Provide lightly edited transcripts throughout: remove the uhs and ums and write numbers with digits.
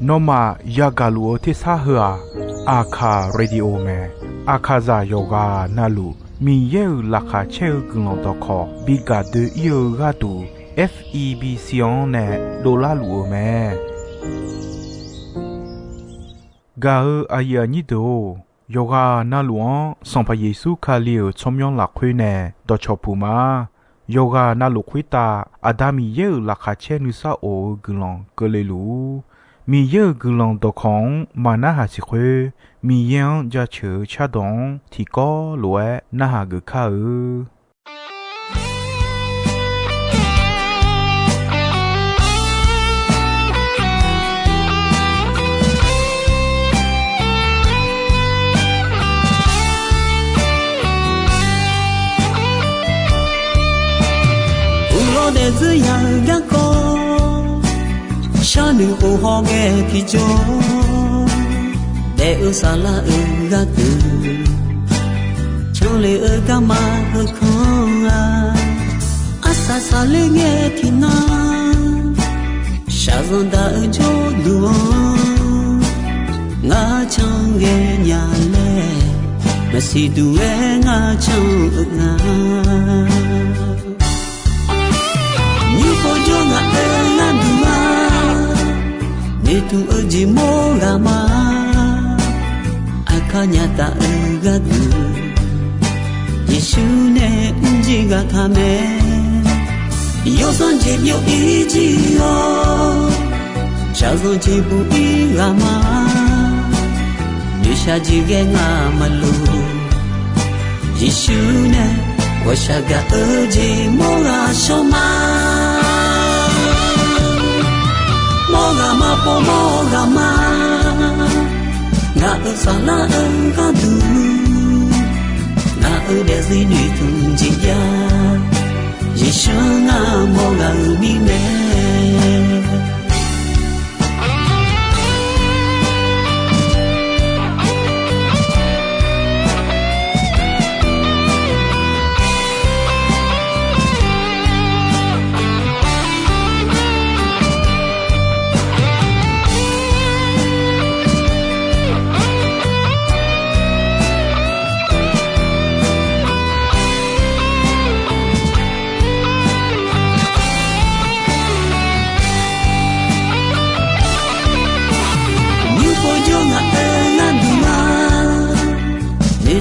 นอมายากาลูที่ซาเฮออาคาเรดิโอเมอาคาซาโยกานาลูมีเยอลักาเชลกลองตอคอบิกาเดเยกาตู FEB ซิออนเนโดลาลูเมกาอายานิโดโยกานาลวงสัมพเยซูคาเลียวชมยองหลักคุยเนดอชอปูมาโยกานาลุคุยตาอาดามีเยอลักาเชนุซาโอกลองกเลลูมีเยอะกลองตอของมานาหาสิคุมียังจะเชื่อชาดงที่ก็ลวยนาหากข้าเดซยังกักฉันนึกโอ้แกที่จอเดอุสาลากักช่างเลยกามาคงอาสาสาเลเงที่นาชาซอนดาจอดูงาช่างเงยาเลมาสิดูงาช่างงาPojona elandua Netu uji morama Akanya ta egadu Yesu ne njiga kame Yosan jebyo ijiyo Chazon jibu irama Nisha jige nga malu Yesu ne Washaga uji mora shoma Mogama po mogama Nga usala engkadu Nga udezi nuitunjiya Yeshu nga moga umime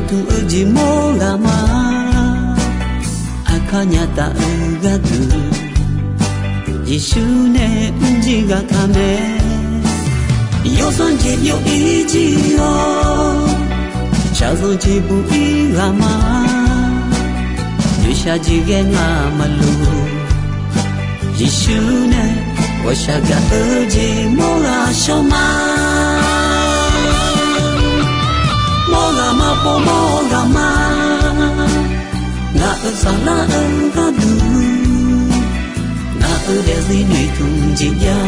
Tu uji morama Akanya ta egadu Yesu ne njiga kame Yosan jebyo ijiyo Chazon jibu irama Nisha jige nga malu Yesu ne washaga uji mora shoma Mogama po mogama Nga usala engkadu Nga udezi nuitunjiya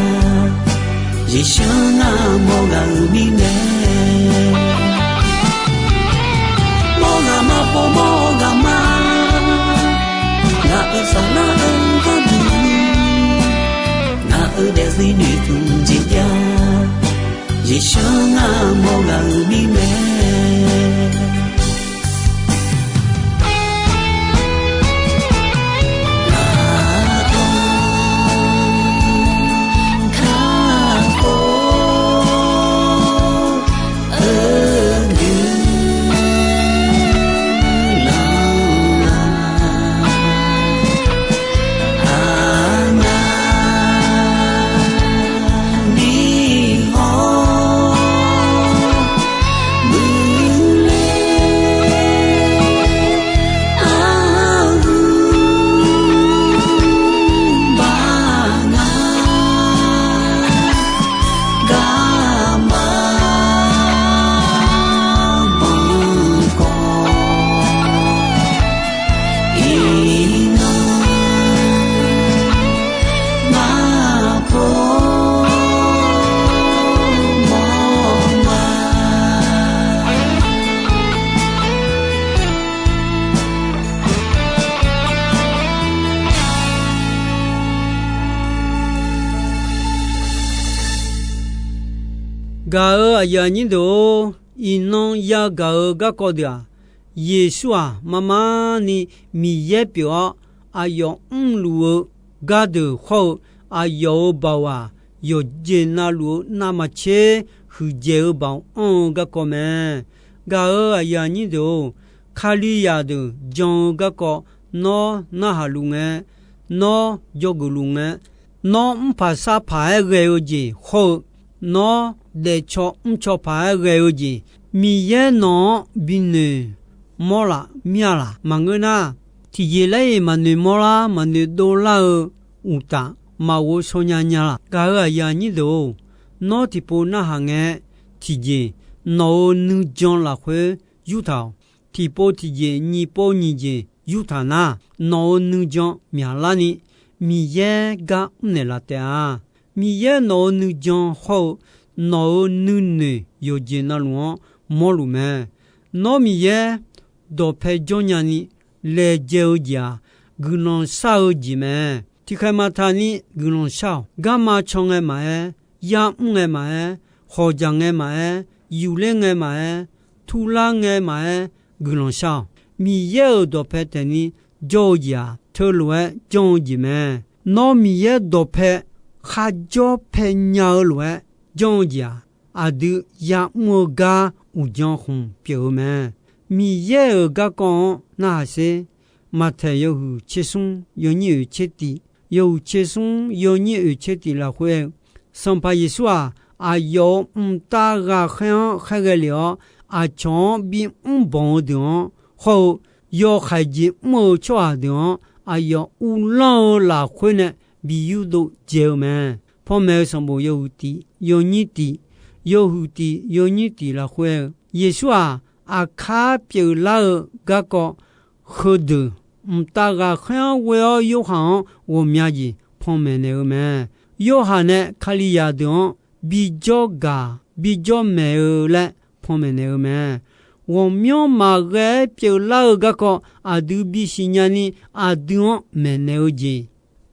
Yeshu nga moga umime Mogama po mogama Nga usala engkadu Nga udezi nuitunjiya Yeshu nga moga umime Ga ayanido inon ya ga ga kodia Yeshua mama ni mi ye pyo ayo lu ga de ho ayo bawa yo jena lu na ma che hu je ba on ga ko me ga ayanido khali ya de jon ga ko no na ha lu nge no jogulu nge no mpa sa pa ge oji ho no de cho mcho pa ge oji mi ye no bine mola miala mangena ti ye lai manu mola manu dola uta ma wo sonya nya ga ya ni do no ti po na ha nge ti je no nu jon la khwe yu ta ti po ti je ni po ni je yu ta na no nu jon mya la ni mi ye ga ne la ta mi ye no nu jon ho no nu ne yo je na lo mo lu me no mi ye do pe jonya ni le je o ja gunon sa o ji me ti kha ma tha ni gunon sa ga ma chong e ma e ya nge ma e ho jang e ma e yu le nge ma e tu la nge ma e gunon sa mi ye do pe te ni jo ja to lo e jong ji me no mi ye do pe kha jo pe nya lo e jong ja a du ya mo ga u jong hun pyo me mi ye ga kon na se ma the yo hu che sung yo ni che ti yo che sung yo ni che ti la hue son pa yesua a yo ta ga khan kha ge le a chon bi bon de ho yo khai ji mo chwa de a yo u lo la hue ne bi yu do je me pho me son bo yo ti yo ni ti yo hu ti yo ni ti la hue yesua a kha pyo la ga ko khod ta ga khan we yo han wo mya ji phon me ne me yo ha ne khali ya do bi jo ga bi jo me la phon me ne me wo myo ma ge pyo la ga ko a du bi si nya ni a du me ne ji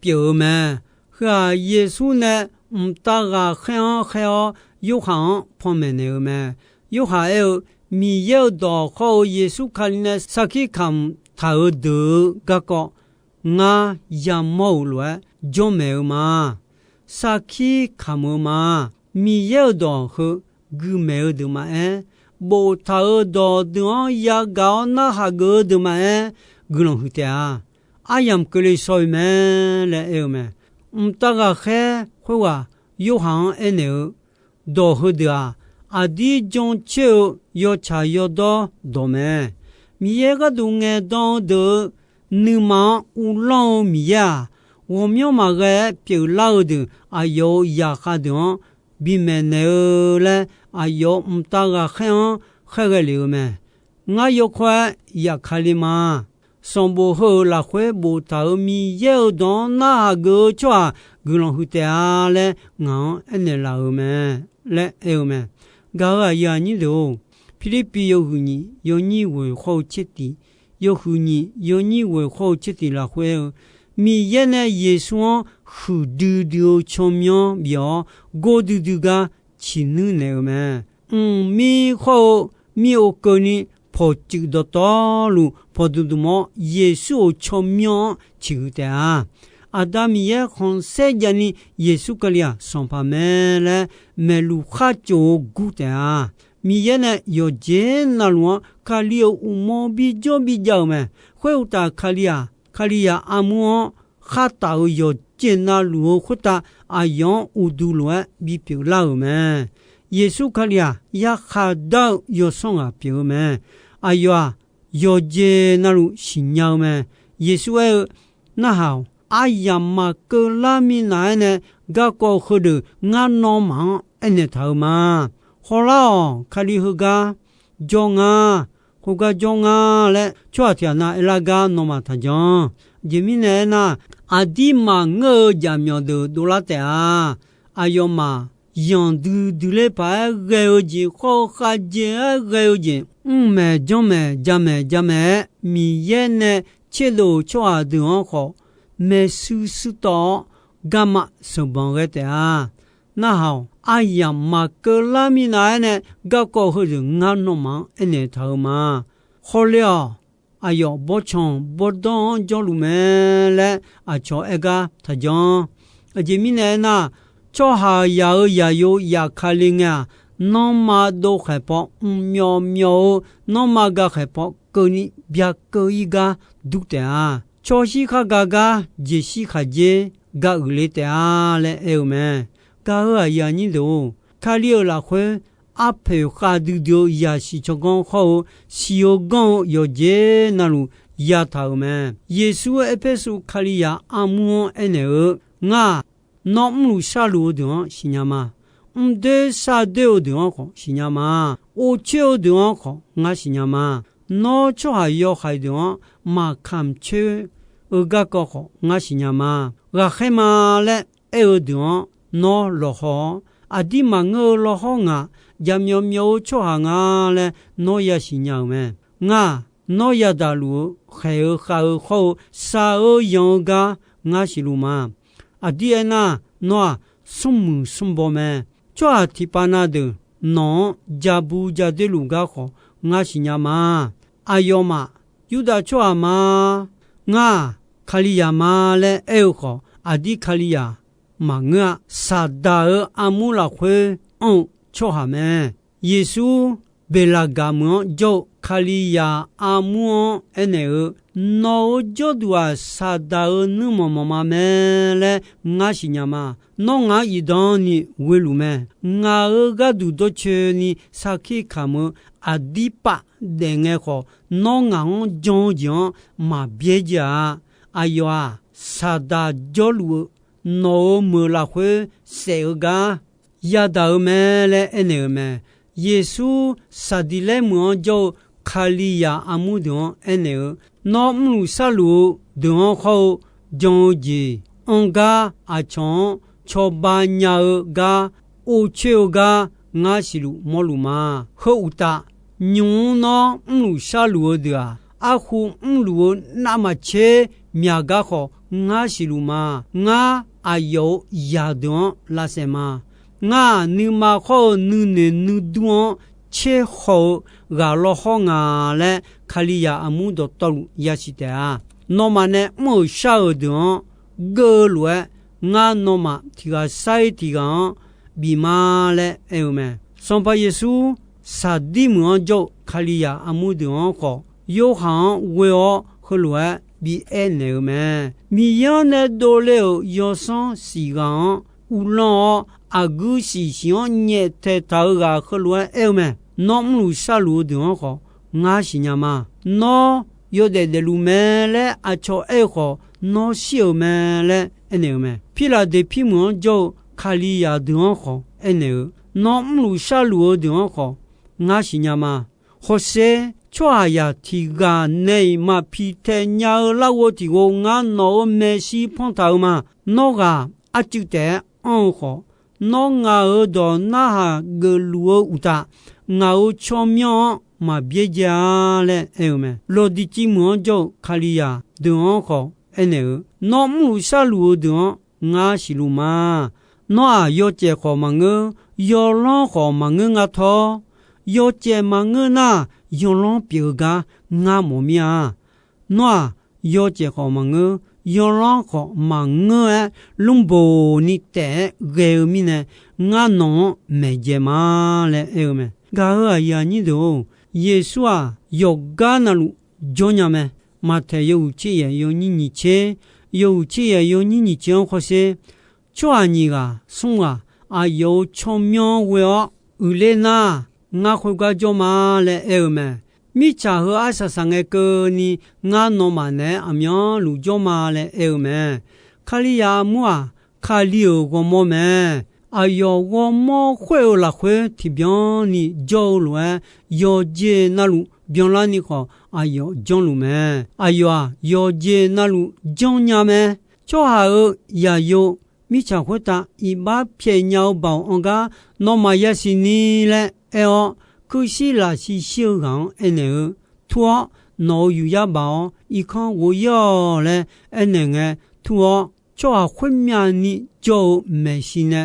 pyo me ha yesu ne ta ga khan kha yo han phon me ne me yo ha e mi ye do ho yesu khaline sakhi kham thao de ga ko nga ya mo lo jo me ma sakhi kham ma mi ye do ho gu me de ma bo thao do do ya ga na ha go de ma gu no hu ta ayam kle so me le e me ta ga khe ho wa yo han ene do ho de Adi jong che yo cha yo do me mi ye ga du nge do de nu ma u lo mi ya wo myo ma ge pyo lao de a yo ya kha de bi me ne le a yo mta ga khan kha ge le me nga yo khwa ya khali ma son bo ho la khwe bo ta mi ye do na go chwa gu lo hu te a le nga ene la me le e me ga ya ni do Philippi yo hu ni yo ni we ho chiti yo hu ni yo ni we ho chiti la hwe mi ye ne yesu hu du du chomyo byo go du du ga chi nu ne me mi ho mi o ko ni pho chi do to lu pho du du mo yesu chomyo chi ta Adam ye khon se jani yesu kalia son pa me le me lu kha cho gu ta mi ye ne yo je na lo kalio u mo bi jo bi jao me khwe ta kalia amu kha ta yo je na lu khu ta ayon u du lo bi pi la me yesu kalia ya kha da yo song a pi me ayo yo je na lu shin yao me yesu e na hao ayama ko la mi na ne ga ko khodu nga no ma ene tha ma hola khali hu ga jonga ko ga jonga le chwa tia na ela ga no ma tha jon jimi ne na adi ma ngo ja myo do la te a ayo ma yon du le pa ge o ji kho kha je ge o ji me jon me ja me mi ye ne che lo chwa du ho me su to gama so bon re ta 那好，哎呀，马格拉米奈呢？个个或者俺弄嘛，那头嘛，好了，哎哟，不长不短，叫路没嘞，啊，叫一个他讲，这面呢那，叫下也有也开灵啊，那么都害怕，喵喵，那么个害怕，个你别个一个读的啊，叫西卡嘎嘎，杰西卡杰，嘎乌里的啊嘞，哎呦咩？噶尔呀你都卡里尔拉会阿佩哈丢丢呀西就讲好西有讲有节那路呀头咩耶稣一佩苏卡里呀阿姆恩尔我那姆沙路的西呀嘛对沙丢的好西呀嘛我就的好我西呀嘛那就还有还的嘛看去个个好我西呀嘛我还嘛嘞哎的no loho adi mango loho nga jamyo myo cho ha nga le no ya sinya me nga no ya dalu khae kha kho sa o yoga nga siluma adi na no sum sumbo me cho atipana de no jabu jade luga kho nga sinya ma ayoma yuda cho ma nga khaliya ma le e kho adi khaliya嘛我萨达尔阿姆拉会cho哈me耶稣贝拉嘎姆就卡利亚阿姆恩尔 no 就多萨达尔那么嘛me嘞我是呀嘛 no 我一当你为路me 我个都多去你萨克卡姆阿迪巴的个好 no 我讲讲嘛别家哎呦啊萨达就路no mơ la khuê sẽ ga ya da me le ene me Yesu sadile mo jo khaliya amu don ene no mu salu don kho jon ji on ga a chon cho ba nya ga o che ga nga silu mo lu ma ho uta nyu no mu salu de a khu lu na ma che mya ga kho nga silu ma nga ayo yadon la sema nga ni ma kho nu ne nu duon che ho ga lo ho nga le khaliya amu do to yasita no ma ne mo sha don ge lue nga no ma ti ga sai ti ga bi ma le e me son pa yesu sa di mo jo khaliya amu don ko yo han we o ho lue bi ene me mi yane dole yo son sigan ulan agu si sion nye te ta ga khlo e me no mu salu de ko nga sinya ma no yo de lu me le a cho e ko no si o me le ene me pila de pi mo jo khali ya de ko ene no mu salu de ko nga sinya ma Jose chua ya ti ga nei ma pi te nya la wo ti go nga no me si pon ta ma no ga a ti te on ho no nga o do na ha ge lu u ta nga o cho myo ma bie ja le e me lo di ti mo jo khaliya de on ho ene no mu sa lu de nga si lu ma no a yo che ko ma nge yo lo ko ma nge nga tho yo che ma nge na yon long piu ga nga mo mia no yo che ko ma nge yon long ko ma nge lung bo ni te ge mi ne nga no me je ma le e me ga ya ni do yesu a yo ga na lu jo nya me ma te yo chi ye yo ni ni che yo chi ye yo ni ni chen ho se chua ni ga sung a yo chom myo we o u le na nga khu ga jo ma le e me mi cha ho asa sang e ko ni nga no ma ne amyo lu jo ma le e me khali ya mu a khali o go mo me ayo go mo khwe o la khwe ti byon ni jo lu yo je na lu byon la ni ko ayo jon lu me ayo a yo je na lu jon nya me cho ha o ya yo mi cha khwe ta i ba phe nyao ba on ga no ma ya si ni le eo ku si la si xiu gang ene tuo no yu ya ba i kan wo yo le ene nge tuo cho a khun mya ni jo me si ne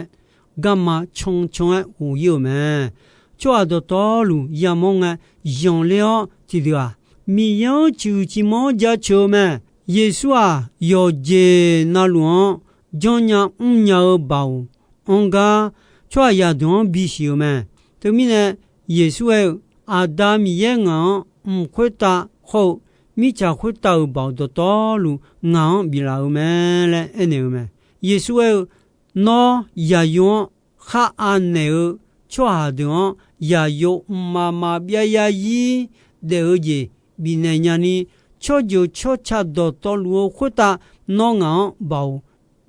干嘛冲冲的无有们，抓到道路也忙啊，用了记得啊，没有就几毛家球们，耶稣啊，要接那路，将人要包，我个抓也当必须们，对面呢，耶稣的阿达米耶昂会打好。米家会到包的道路，昂比老们嘞，哎牛们，耶稣那也用哈安牛，抓的也有妈妈别呀伊的儿子，比那样呢，抓就抓差到道路会打那昂包，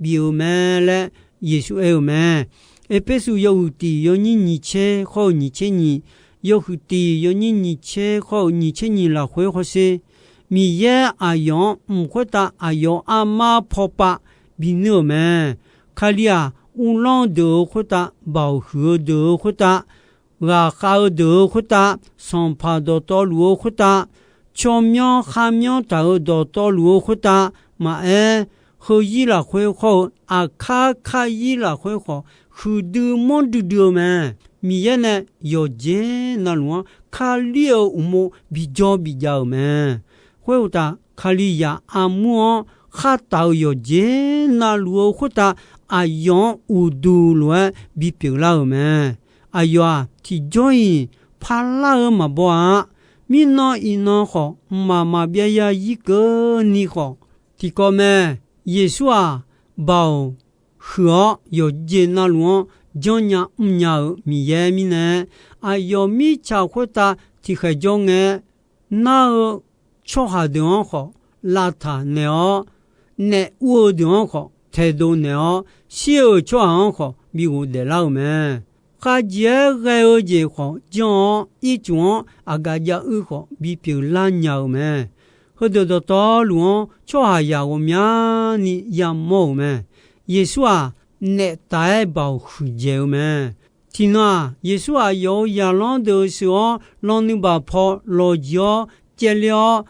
比我们嘞，耶稣哎们，哎别说有的有你切好你切你，有的有你切好你切你了会好些。米耶阿用会打阿用阿妈婆爸比我们，卡里亚乌朗的会打，保护的会打，阿哈的会打，上爬的道路会打，前面下面到的道路会打，嘛和伊拉会好，阿卡伊拉会好，和的么的们，米耶呢要接那路卡里乌么比较们。会打卡里亚阿姆哈到有节那路会打阿用乌杜罗比表老们阿哟啊提join帕拉嘛不啊米那伊那好妈妈别呀一个你好提个咩耶稣啊包和有节那路将呀呀米耶米呢阿哟米cha会打提海中诶那说话的好，邋遢呢？那我的好，态度呢？小装好，比我的老们。还接还有这好，讲一种阿个家二好，比别懒鸟们。和多的道路，说话呀，我们你也冇们。耶稣啊，那大保护着们。听啊，耶稣啊，有亚朗的时候，让你把跑老家接了。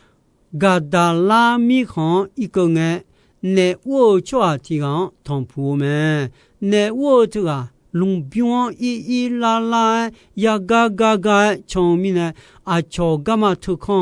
嘎达拉米行一个人，那我抓提行同铺们，那我这个龙标一拉拉呀嘎嘎嘎，聪明呢啊，瞧干嘛偷看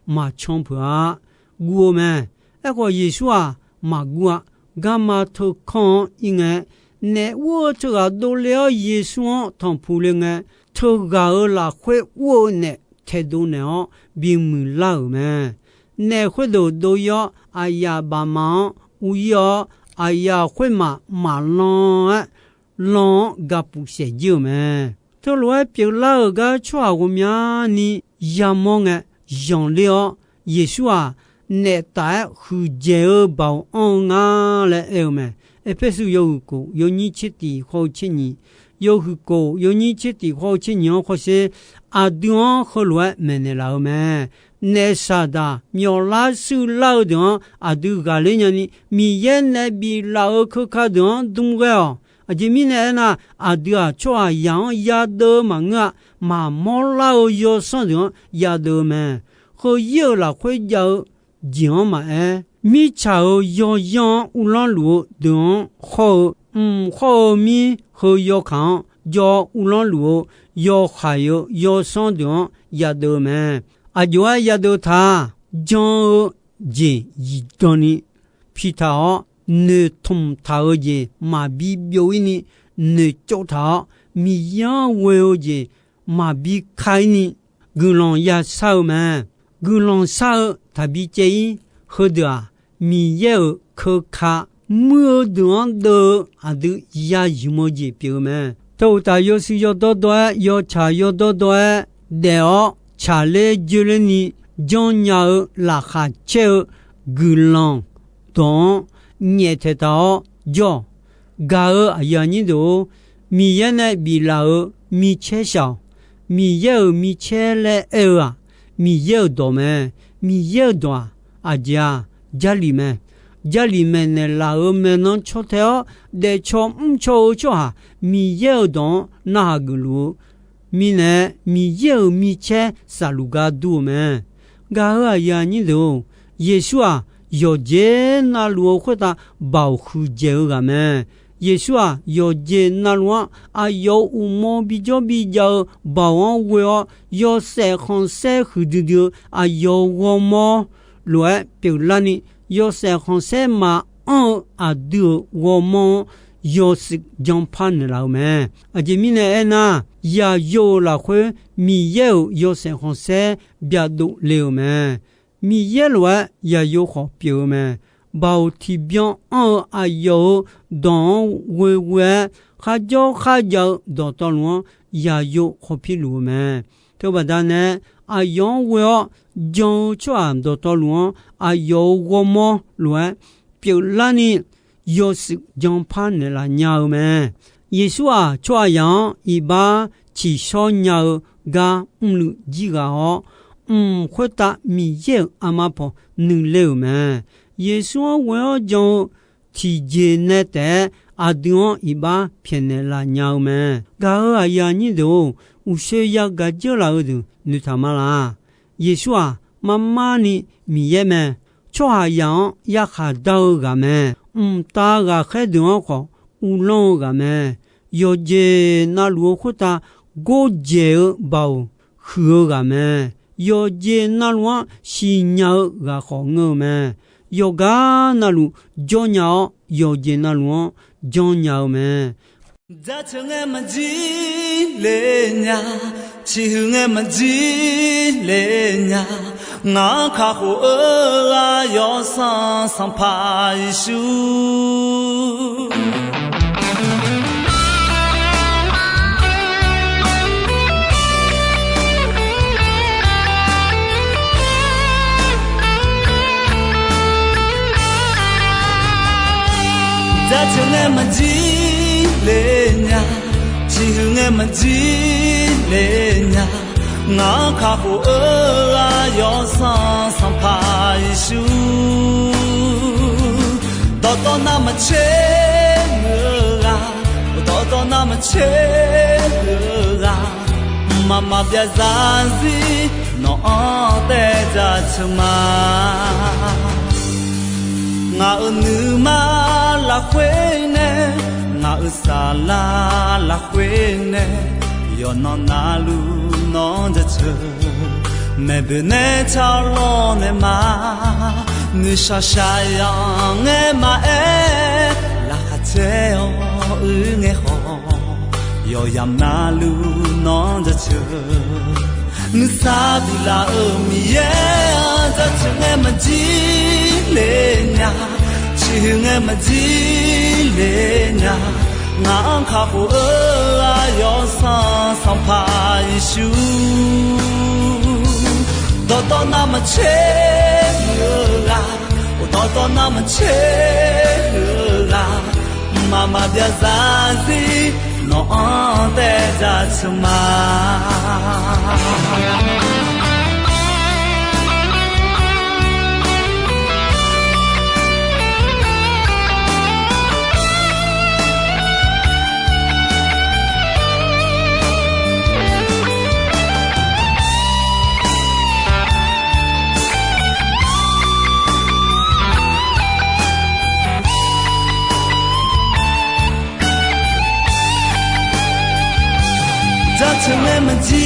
嘛冲破啊，我们那个耶稣啊，嘛我干嘛偷看应该，那我这个都了耶稣同铺了呢，偷个拉会我呢，态度呢并没老们。那会都要哎呀把忙无要哎呀会嘛浪个不些就么都来别老个抓我们你也忙啊用了耶稣啊那带和接包啊来有么别说有个有你切的好切你有个有你切的好切你或是阿东和来没那老么那啥的，苗拉手老的啊，都个人家呢，米烟那比老可卡的东个哦，啊，这米呢啊，都啊，抓羊压的嘛啊，嘛毛老要上的压的嘛，和有了会叫讲嘛米炒要养乌拉路的好，好米和要看要乌拉路要还有要上的压的嘛。阿就啊呀都他将节一段呢，皮他呢同他而节马比表呢呢叫他米样为而节马比开呢，古浪也少嘛，古浪少他比这好的啊，米也可卡莫段的啊都也有么节表嘛，都大有时要多多，要茶要多多的哦。查勒就了你将要拉哈切古浪东捏特到叫嘎尔呀你都米也呢比老米切小米也米切了啊米也多么米也多啊家里面呢老们能吃掉的吃吃哈米也多那个路米呢米有米切萨鲁嘎多么嘎尔呀你都耶稣啊要接那路会打保护这个么耶稣啊，有接那罗啊，有乌毛比较保安卫有色红色黑的啊，有我毛来表达呢，有色红色嘛啊的我毛有是将pan了没？啊，这面呢那也有了会米有色红色别度了没？米来也有好表没？bảo thì biang ayo don we ha jo do to lo ya yo khopi lu me to ba da ne ayon we jo chwa do to lo ayo wo mo lo piu la ni yo si jong pa ne la nya me yesu a chwa yang i ba chi so nya ga lu ji ga ho khwe ta mi ye ama po nu le me耶稣我要将体检那的阿东一把骗来了鸟们，噶阿呀你都有需要个叫老的你他妈啦？耶稣啊，妈妈你米耶们，做下样也下到个们，大个海东好乌龙个们，有些那路虎他过节包喝个们，有些那路新鸟个好我们。有个那路叫鸟，有些那路叫鸟们。在城俺们几来呀，去俺们几来呀，俺看火啊要上爬树。在城俺们几来呀，去俺们几来呀，俺看火啊要上爬树，到那么切啊，到那么切啊，妈妈别担心，我带着出嘛。ngã nữ ma là quê nè ngã xa là quê nè yo nó na lu nó ra chờ mẹ bên nè chào lo nè mà nữ sa sa yang nghe mà là khát cheo nghe ho yo yam na lu nó ra chờ nữ sa đi là ở mi ra chờ nghe mà chỉ lên nhà chỉ nghe mà chỉ lên nhà ngang khá hồ yo sang phai su đó nam mà chết là đó nam mà chết là mà dia ra gì nó để ra chuma chẳng em mà chỉ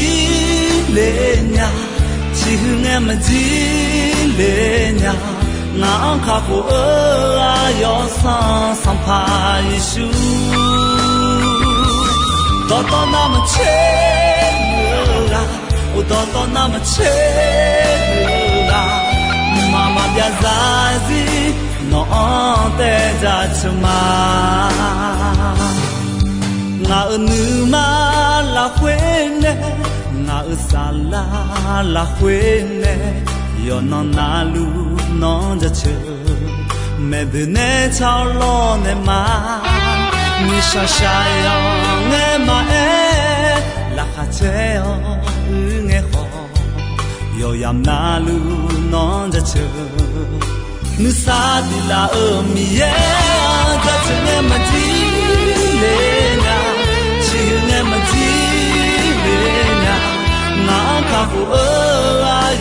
lên nhà chỉ hương em mà chỉ lên nhà ngang khá khổ yo sang phai su đó nam mà chết là đó nam mà chết là mà bia ra gì nó để ra chuma ngã nữ ma là quên nè ngã xa là quên nè yo nó na lu nó ra chờ mẹ bên nè chào lo nè mà ni sa sa nghe mà là khát cheo nghe ho yo yam na lu nó ra chờ nữ sa đi là ở mi ra chờ nghe mà đi lên nghe mà chỉ lên nhà ngang khá hồ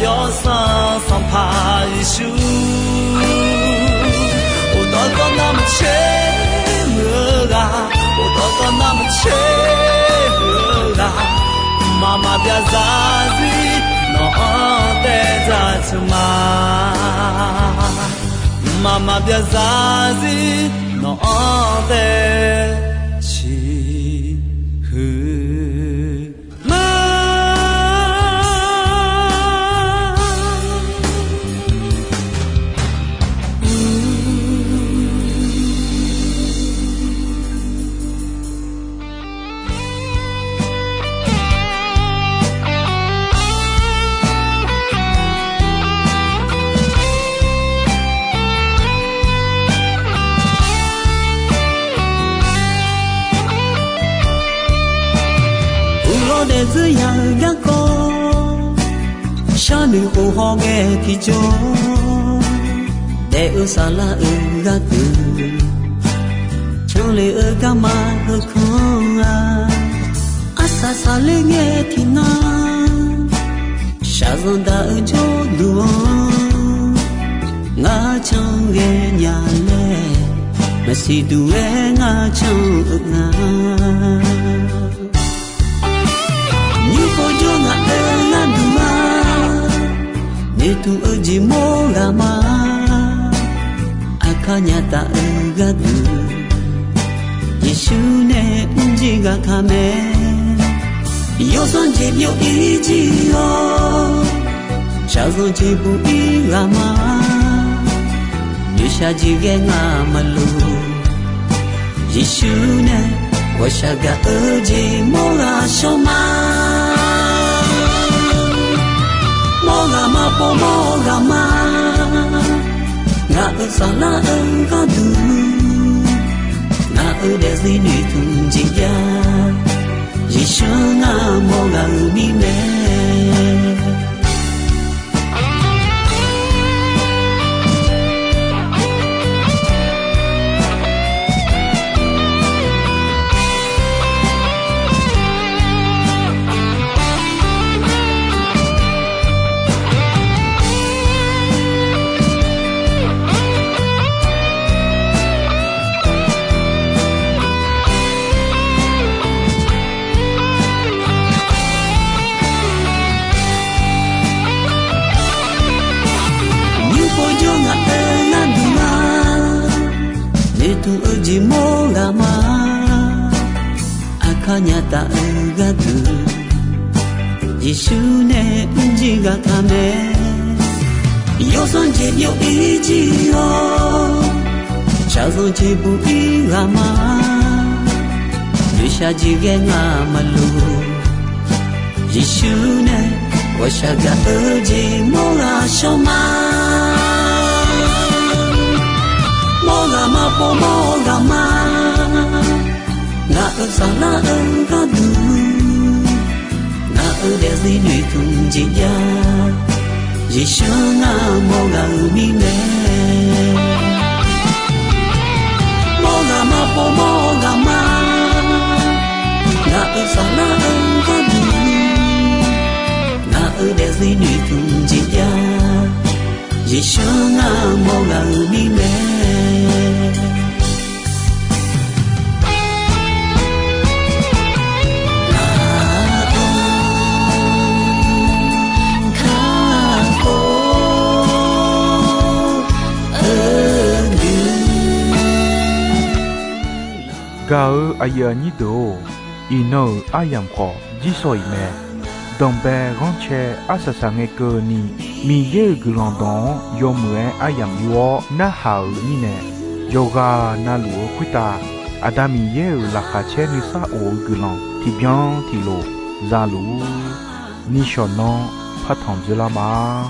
yo sang phai su đó nam chết mưa ga 妈妈别啥子弄的起妈。的这样一个小女红好的体重，在乌萨拉乌个土，从来乌干嘛和空啊，阿萨萨勒个体那，沙上大就路，我唱个伢嘞，那是杜个我唱啊。Itu uji mogama akanya ta gadu Yeshune unjiga kame yosan jibyo ijiyo shazon jibu igama yesha jige ngamalu Yeshune washaga uji moga shoma Mogama po mogama nga usala engkadu nga udesi ni tunjiya Yeshua moga umime Itu uji mogama akanya ta gadu Yeshune unjiga kame yosan jibyo ijiyo shazon jibu igama yesha jige ngamalu Yeshune washaga uji moga shoma Mogama po mogama nga usala engkadu nga udesi ni tunjiya Yeshua moga umime Mogama po mogama nga usala engkadu nga udesi ni tunjiya Yeshua moga umime Gao ayani do ino ayam ko jisoi me dombe gonche asasange ko ni mi ye gulondon yomwe ayam yo na hao ni ne yoga na luo kwita adami ye la khache ni sa o gulon ti bien ti lo zalu ni shonon phathom jela ma